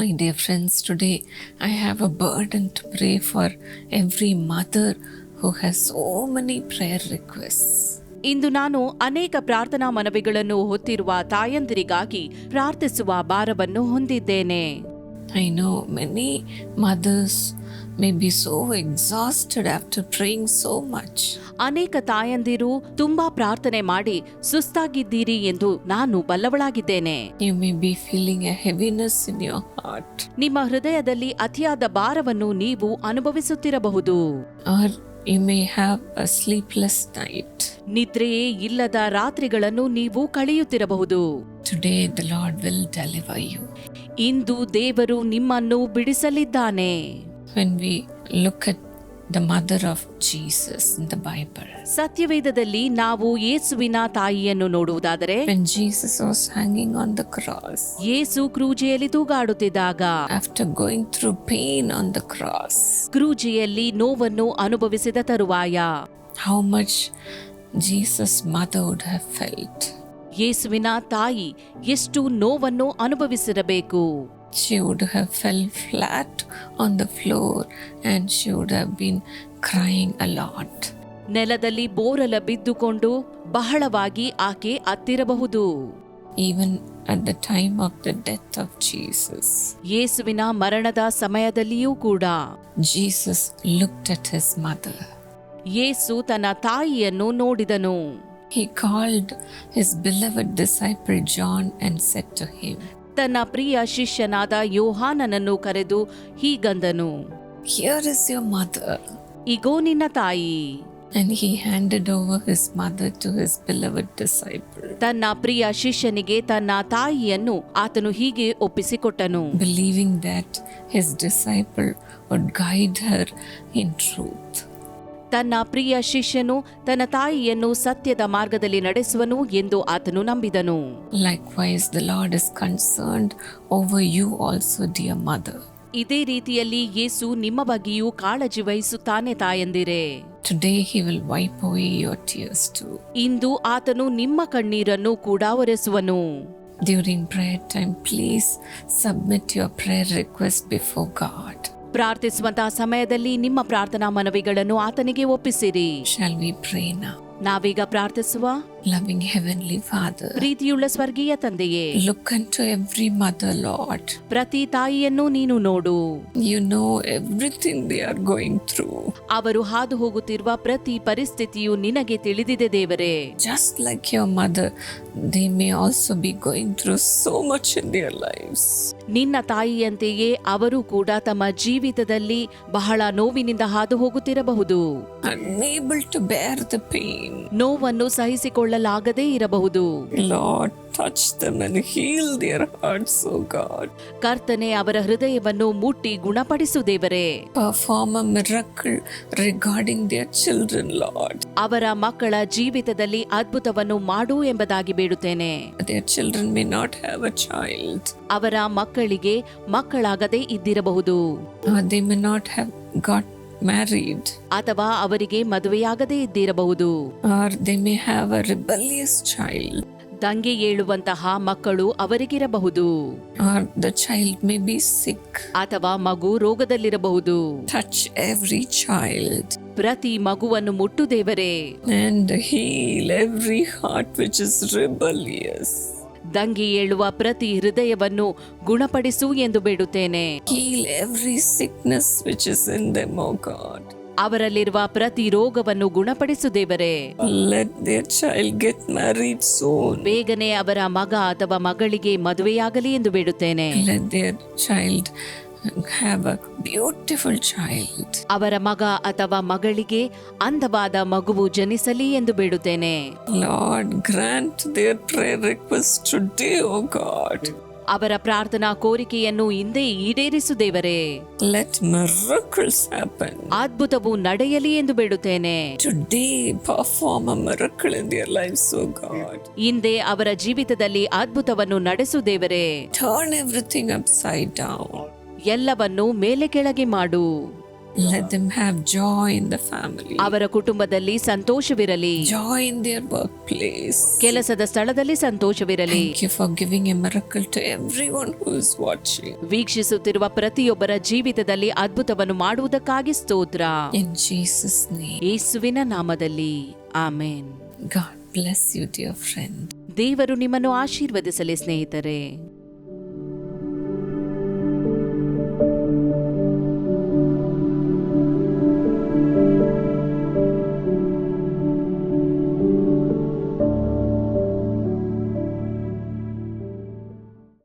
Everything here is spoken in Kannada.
My dear friends, today I have a burden to pray for every mother who has so many prayer requests. ಇಂದು ನಾನು ಅನೇಕ ಪ್ರಾರ್ಥನಾ ಮನವಿಗಳನ್ನು ಹೊತ್ತಿರುವ ತಾಯಂದಿರಿಗಾಗಿ ಪ್ರಾರ್ಥಿಸುವ ಭಾರವನ್ನು ಹೊಂದಿದ್ದೇನೆ. I know many mothers may be so exhausted after praying so much. ಅನೇಕ ತಾಯಂದಿರು ತುಂಬಾ ಪ್ರಾರ್ಥನೆ ಮಾಡಿ ಸುಸ್ತಾಗಿದ್ದೀರಿ ಎಂದು ನಾನು ಬಲ್ಲವಳಾಗಿದ್ದೇನೆ. You may be feeling a heaviness in your heart. ನಿಮ್ಮ ಹೃದಯದಲ್ಲಿ ಅತಿಯಾದ ಭಾರವನ್ನು ನೀವು ಅನುಭವಿಸುತ್ತಿರಬಹುದು. Or you may have a sleepless night. ನಿದ್ರೆಯೇ ಇಲ್ಲದ ರಾತ್ರಿಗಳನ್ನು ನೀವು ಕಳೆಯುತ್ತಿರಬಹುದು. Today the Lord will deliver you. ಇಂದು ದೇವರು ನಿಮ್ಮನ್ನು ಬಿಡಿಸಲಿದ್ದಾನೆ. When we look at the mother of Jesus in the Bible, ಸತ್ಯವೇದದಲ್ಲಿ ನಾವು ಯೇಸುವಿನ ತಾಯಿಯನ್ನು ನೋಡುವುದಾದರೆ, when Jesus was hanging on the cross, Yesu ಕ್ರೂಜೆಯಲ್ಲಿ ತೂಗಾಡುತ್ತಿದ್ದಾಗ, after going through pain on the cross, ಕ್ರೂಜೆಯಲ್ಲಿ ನೋವನ್ನು ಅನುಭವಿಸಿದ ತರುವಾಯ how much Jesus' mother would have felt. ಯೇಸುವಿನ ತಾಯಿ ಎಷ್ಟು ನೋವನ್ನು ಅನುಭವಿಸಿರಬೇಕು. She would have fell flat on the floor and she would have been crying a lot. ನೆಲದಲ್ಲಿ ಬೋರಲ ಬಿದ್ದುಕೊಂಡು ಬಹಳವಾಗಿ ಆಕೆ ಅತ್ತಿರಬಹುದು. Even at the time of the death of Jesus, ಯೇಸುವಿನ ಮರಣದ ಸಮಯದಲ್ಲಿಯೂ ಕೂಡ Jesus looked at his mother. ಯೇಸು ತನ್ನ ತಾಯಿಯನ್ನು ನೋಡಿದನು. He called his beloved disciple John and said to him, ತನ್ನ ಪ್ರಿಯ ಶಿಷ್ಯನಾದ ಯೋಹಾನನನ್ನು ಕರೆದು ಹೀಗಂದನು, "Here is your mother." ಇಗೋ ನಿನ್ನ ತಾಯಿ. And he handed over his mother to his beloved disciple, ತನ್ನ ಪ್ರಿಯ ಶಿಷ್ಯನಿಗೆ ತನ್ನ ತಾಯಿಯನ್ನು ಆತನು ಹೀಗೆ ಒಪ್ಪಿಸಿಕೊಟ್ಟನು, believing that his disciple would guide her in truth. ತನ್ನ ಪ್ರಿಯ ಶಿಷ್ಯನು ತನ್ನ ತಾಯಿಯನ್ನು ಸತ್ಯದ ಮಾರ್ಗದಲ್ಲಿ ನಡೆಸುವನು ಎಂದು ಆತನು ನಂಬಿದನು. Likewise, the Lord is concerned over you also, dear mother. ಇದೇ ರೀತಿಯಲ್ಲಿ ಯೇಸು ನಿಮ್ಮ ಬಗ್ಗೆಯೂ ಕಾಳಜಿ ವಹಿಸುತ್ತಾನೆ ತಾಯಂದಿರೇ. Today he will wipe away your tears too. ಇಂದು ಆತನು ನಿಮ್ಮ ಕಣ್ಣೀರನ್ನು ಕೂಡ ಒರೆಸುವನು. During prayer time, please submit your prayer request before God. ಪ್ರಾರ್ಥಿಸುವಂತಹ ಸಮಯದಲ್ಲಿ ನಿಮ್ಮ ಪ್ರಾರ್ಥನಾ ಮನವಿಗಳನ್ನು ಆತನಿಗೆ ಒಪ್ಪಿಸಿರಿ. Shall we pray now? ನಾವೀಗ ಪ್ರಾರ್ಥಿಸುವ. Loving Heavenly Father, ಪ್ರೀತಿಯುಳ್ಳ ಸ್ವರ್ಗೀಯ ತಂದೆಯೇ, look unto every mother, Lord. ಪ್ರತಿ ತಾಯಿಯನ್ನು ನೀನು ನೋಡು. You know everything they are going through. ಅವರು ಹಾದು ಹೋಗುತ್ತಿರುವ ಪ್ರತಿ ಪರಿಸ್ಥಿತಿಯು ನಿನಗೆ ತಿಳಿದಿದೆ ದೇವರೇ. Just like your mother, they may also be going through so much in their lives. ನಿನ್ನ ತಾಯಿಯಂತೆಯೇ ಅವರು ಕೂಡ ತಮ್ಮ ಜೀವಿತದಲ್ಲಿ ಬಹಳ ನೋವಿನಿಂದ ಹಾದು ಹೋಗುತ್ತಿರಬಹುದು. Unable to bear the pain. ನೋವನ್ನು ಸಹಿಸಿಕೊಳ್ಳಲಾಗದೇ ಇರಬಹುದು. Lord, touch them and heal their hearts, O God. ಕರ್ತನೆ, ಅವರ ಹೃದಯವನ್ನು ಮುಟ್ಟಿ ಗುಣಪಡಿಸು ದೇವರೇ. Perform a miracle regarding their children, Lord. ಅವರ ಮಕ್ಕಳ ಜೀವಿತದಲ್ಲಿ ಅದ್ಭುತವನ್ನು ಮಾಡು ಎಂಬುದಾಗಿ ಬೇಡುತ್ತೇನೆ. Their children may not have a child. ಅವರ ಮಕ್ಕಳಿಗೆ ಮಕ್ಕಳಾಗದೇ ಇದ್ದಿರಬಹುದು. Or they may not have got married. ಅಥವಾ ಅವರಿಗೆ ಮದುವೆಯಾಗದೇ ಇದ್ದಿರಬಹುದು. Or they may have a rebellious child. ದಂಗೆ ಏಳುವಂತಹ ಮಕ್ಕಳು ಅವರಿಗಿರಬಹುದು. Or the child may be sick. ಅಥವಾ ಮಗು ರೋಗದಲ್ಲಿರಬಹುದು. Touch every child. ಪ್ರತಿ ಮಗುವನ್ನು ಮುಟ್ಟು ದೇವರೇ. And heal every heart which is rebellious. ದಂಗೆ ಏಳುವ ಪ್ರತಿ ಹೃದಯವನ್ನು ಗುಣಪಡಿಸು ಎಂದು ಬೇಡುತ್ತೇನೆ. Heal every sickness which is in them, O God. ಅವರಲ್ಲಿರುವ ಪ್ರತಿ ರೋಗವನ್ನು ಗುಣಪಡಿಸು ದೇವರೇ. Let their child get married soon. ಬೇಗನೆ ಅವರ ಮಗ ಅಥವಾ ಮಗಳಿಗೆ ಮದುವೆಯಾಗಲಿ ಎಂದು ಬೇಡುತ್ತೇನೆ. Let their child have a beautiful child. ಅವರ ಮಗ ಅಥವಾ ಮಗಳಿಗೆ ಅಂದವಾದ ಮಗುವು ಜನಿಸಲಿ ಎಂದು ಬೇಡುತ್ತೇನೆ. Lord, grant their prayer request today, O God. ಅವರ ಪ್ರಾರ್ಥನಾ ಕೋರಿಕೆಯನ್ನು ಇಂದೇ ಈಡೇರಿಸು ದೇವರೇ. Let miracles happen. ಅದ್ಭುತವು ನಡೆಯಲಿ ಎಂದು ಬೇಡುತ್ತೇನೆ. Today, perform a miracle in their lives, O God. ಇಂದೇ ಅವರ ಜೀವಿತದಲ್ಲಿ ಅದ್ಭುತವನ್ನು ನಡೆಸು ದೇವರೇ. Turn everything upside down. ಎಲ್ಲವನ್ನು ಮೇಲೆ ಕೆಳಗೆ ಮಾಡು. Let them have joy in the family, ಅವರ ಕುಟುಂಬದಲ್ಲಿ ಸಂತೋಷವಿರಲಿ, joy in their workplace. ಕೆಲಸದ ಸ್ಥಳದಲ್ಲಿ ಸಂತೋಷವಿರಲಿ. Thank you for giving a miracle to everyone who is watching. ವೀಕ್ಷಿಸುತ್ತಿರುವ ಪ್ರತಿಯೊಬ್ಬರ ಜೀವಿತದಲ್ಲಿ ಅದ್ಭುತವನ್ನು ಮಾಡುವುದಕ್ಕಾಗಿ ಸ್ತೋತ್ರ. In Jesus' name. ಯೇಸುವಿನ ನಾಮದಲ್ಲಿ amen. God bless you, dear friend. ದೇವರು ನಿಮ್ಮನ್ನು ಆಶೀರ್ವದಿಸಲಿ ಸ್ನೇಹಿತರೆ.